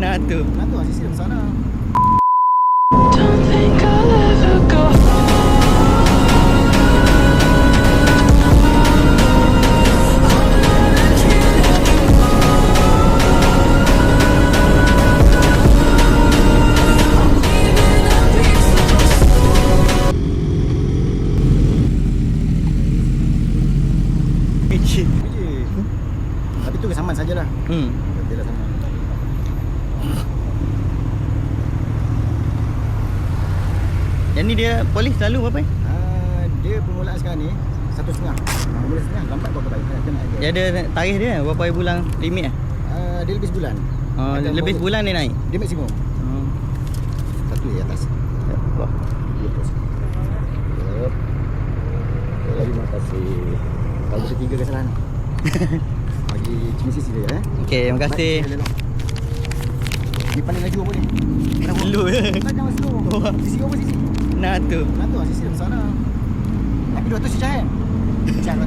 Nah tu. Nak tu sisi dari sana. Don't think I'll ever go. Biji. Tapi tu kesamaan sajalah. Betul lah sama. Yang ni dia polis selalu berapa? Dia permulaan sekarang ni 1.5. Mula setengah lambat berapa baik. Kena aja. Dia ada tarikh dia berapa hari bulan limit ah? Dia lebih sebulan. Lebih sebulan dia naik. Dia maksimum. Satu di atas. Wah. Dia terus. Terima kasih. Kalau ketiga kesalahan. Bagi cuma sisi dia Okey, terima kasih. Ni paling laju apa ni? Slow je. Jangan slow. Sisi apa sisi? Nah tu. Nak tu sisi dari sana. Tapi 200 sejak kan? Sejak tu.